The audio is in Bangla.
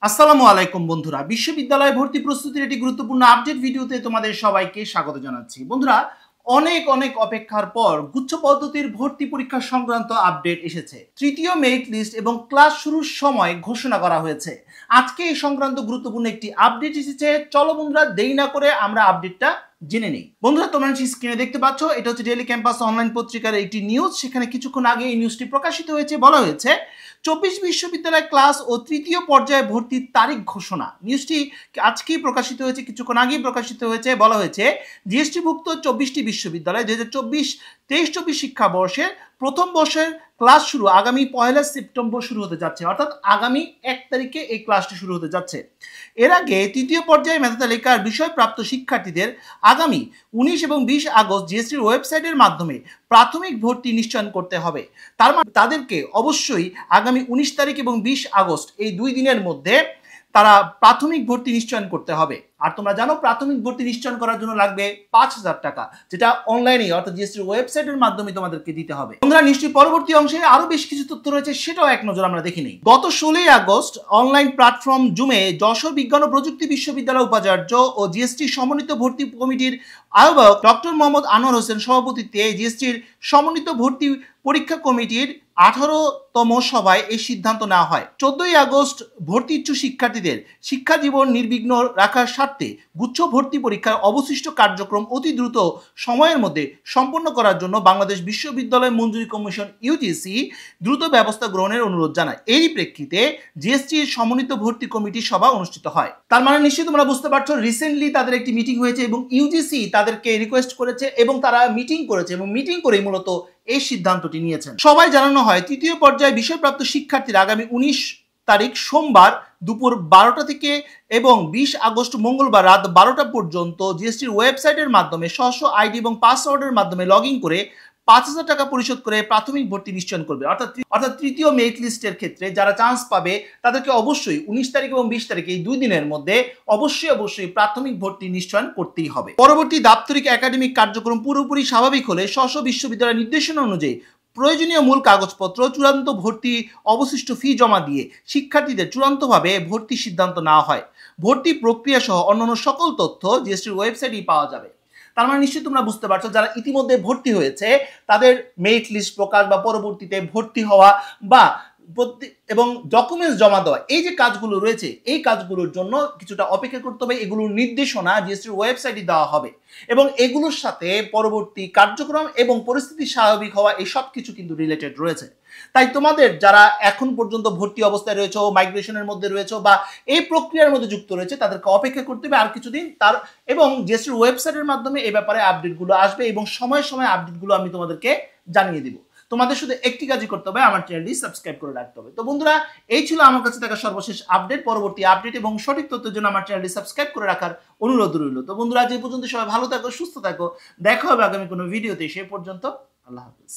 আসসালামু আলাইকুম বন্ধুরা, বিশ্ববিদ্যালয় ভর্তি প্রস্তুতির একটি গুরুত্বপূর্ণ আপডেট ভিডিওতে তোমাদের সবাইকে স্বাগত জানাচ্ছি। বন্ধুরা, অনেক অপেক্ষার পর গুচ্ছ পদ্ধতির ভর্তি পরীক্ষা সংক্রান্ত আপডেট এসেছে। তৃতীয় মেরিট লিস্ট এবং ক্লাস শুরুর সময় ঘোষণা করা হয়েছে। আজকে এই সংক্রান্ত গুরুত্বপূর্ণ একটি আপডেট এসেছে। চলো বন্ধুরা, দেরি না করে আমরা আপডেটটা জেনে নেই। বন্ধুরা, তোমরা স্ক্রিনে দেখতে পাচ্ছ, এটা হচ্ছে ডেইলি ক্যাম্পাস অনলাইন পত্রিকার একটি নিউজ। সেখানে কিছুক্ষণ আগে এই নিউজটি প্রকাশিত হয়েছে। বলা হয়েছে 24 বিশ্ববিদ্যালয় ক্লাস ও তৃতীয় পর্যায়ে ভর্তির তারিখ ঘোষণা। নিউজটি আজকেই প্রকাশিত হয়েছে, কিছুক্ষণ আগেই প্রকাশিত হয়েছে। বলা হয়েছে জিএসটিভুক্ত 24টি বিশ্ববিদ্যালয় 2023-24 শিক্ষাবর্ষের প্রথম বর্ষের ক্লাস শুরু আগামী 1 সেপ্টেম্বর শুরু হতে যাচ্ছে, অর্থাৎ আগামী 1 তারিখে এই ক্লাসটি শুরু হতে যাচ্ছে। এর আগে তৃতীয় পর্যায়ে মেধা তালিকার বিষয়প্রাপ্ত শিক্ষার্থীদের আগামী 19 এবং 20 আগস্ট জিএসটির ওয়েবসাইটের মাধ্যমে প্রাথমিক ভর্তি নিশ্চয়ন করতে হবে। তার মানে তাদেরকে অবশ্যই আগামী 19 তারিখ এবং 20 আগস্ট এই 2 দিনের মধ্যে তারা প্রাথমিক ভর্তি নিশ্চয়ন করতে হবে। আর তোমরা জানো, প্রাথমিক ভর্তি নিশ্চয়ন করার জন্য লাগবে 5000 টাকা, যেটা অনলাইনে অর্থাৎ জিএসটির ওয়েবসাইটের মাধ্যমে তোমাদেরকে দিতে হবে। তোমরা নিশ্চয়ই পরবর্তী অংশে আরো বেশ কিছু তথ্য রয়েছে, সেটাও এক নজর আমরা দেখে নিই। গত 16 আগস্ট অনলাইন প্ল্যাটফর্ম জুমে যশোর বিজ্ঞান ও প্রযুক্তি বিশ্ববিদ্যালয় উপাচার্য ও জিএসটি সমন্বিত ভর্তি কমিটির আহ্বায়ক ডক্টর মোহাম্মদ আনোয়ার হোসেন সভাপতিত্বে জিএসটির সমন্বিত ভর্তি পরীক্ষা কমিটির 18তম সভায় এই সিদ্ধান্ত নেওয়া হয়। 14 আগস্ট ভর্তি ইচ্ছুক শিক্ষার্থীদের শিক্ষা জীবন নির্বিঘ্ন রাখার স্বার্থে গুচ্ছ ভর্তি পরীক্ষার অবশিষ্ট কার্যক্রম অতি দ্রুত সময়ের মধ্যে সম্পন্ন করার জন্য বাংলাদেশ বিশ্ববিদ্যালয় মঞ্জুরি কমিশন ইউজিসি দ্রুত ব্যবস্থা গ্রহণের অনুরোধ জানায়। এরই প্রেক্ষিতে জিএসটির সমন্বিত ভর্তি কমিটির সভা অনুষ্ঠিত হয়। তার মানে নিশ্চয়ই তোমরা বুঝতে পারছো, রিসেন্টলি তাদের একটি মিটিং হয়েছে এবং ইউজিসি তাদেরকে রিকোয়েস্ট করেছে এবং তারা মিটিং করেছে এবং মিটিং করেই মূলত এই সিদ্ধান্তটি নিয়েছেন। সবাই জানানো হয় তৃতীয় পর্যায়ে বিষয়প্রাপ্ত শিক্ষার্থীরা আগামী 19 তারিখ সোমবার দুপুর 12টা থেকে এবং 20 আগস্ট মঙ্গলবার রাত 12টা পর্যন্ত জিএসটির ওয়েবসাইটের মাধ্যমে স্ব আইডি এবং পাসওয়ার্ডের মাধ্যমে লগ ইন করে 5000 টাকা পরিশোধ করে প্রাথমিক ভর্তি নিশ্চয়ন করবে। অর্থাৎ তৃতীয় মেরিট লিস্টের ক্ষেত্রে যারা চান্স পাবে তাদেরকে অবশ্যই 19 তারিখ এবং 20 তারিখ এই 2 দিনের মধ্যে অবশ্যই প্রাথমিক ভর্তি নিশ্চয়ন করতেই হবে। পরবর্তী দাপ্তরিক একাডেমিক কার্যক্রম পুরোপুরি স্বাভাবিক হলে স্ব বিশ্ববিদ্যালয়ের নির্দেশনা অনুযায়ী প্রয়োজনীয় মূল কাগজপত্র, চূড়ান্ত ভর্তি অবশিষ্ট ফি জমা দিয়ে শিক্ষার্থীদের চূড়ান্তভাবে ভর্তির সিদ্ধান্ত নেওয়া হয়। ভর্তি প্রক্রিয়া সহ অন্যান্য সকল তথ্য জিএসটির ওয়েবসাইটেই পাওয়া যাবে। তার মানে নিশ্চয়ই তোমরা বুঝতে পারছো, যারা ইতিমধ্যে ভর্তি হয়েছে তাদের মেরিট লিস্ট প্রকাশ বা পরবর্তীতে ভর্তি হওয়া বা এবং ডকুমেন্টস জমা দেওয়া, এই যে কাজগুলো রয়েছে এই কাজগুলোর জন্য কিছুটা অপেক্ষা করতে হবে। এগুলোর নির্দেশনা জিএসটির ওয়েবসাইটে দেওয়া হবে এবং এগুলোর সাথে পরবর্তী কার্যক্রম এবং পরিস্থিতি স্বাভাবিক হওয়া এই সব কিছু কিন্তু রিলেটেড রয়েছে। তাই তোমাদের যারা এখন পর্যন্ত ভর্তি অবস্থায় রয়েছে, মাইগ্রেশনের মধ্যে রয়েছে বা এই প্রক্রিয়ার মধ্যে যুক্ত রয়েছে, তাদেরকে অপেক্ষা করতে হবে আর কিছুদিন। এবং জিএসটির ওয়েবসাইটের মাধ্যমে এই ব্যাপারে আপডেটগুলো আসবে এবং সময় আপডেটগুলো আমি তোমাদেরকে জানিয়ে দিব। তোমাদের শুধু একটি কাজই করতে হবে, আমার চ্যানেলটি সাবস্ক্রাইব করে রাখতে হবে। তো বন্ধুরা, এই ছিল আমার কাছে থাকা সর্বশেষ আপডেট। পরবর্তী আপডেট এবং সঠিক তথ্যের জন্য আমার চ্যানেলটি সাবস্ক্রাইব করে রাখার অনুরোধ রইল। তো বন্ধুরা, আজ এই পর্যন্ত সবাই ভালো থাকো, সুস্থ থাকো। দেখা হবে আগামী কোনো ভিডিওতে। সে পর্যন্ত আল্লাহ হাফেজ।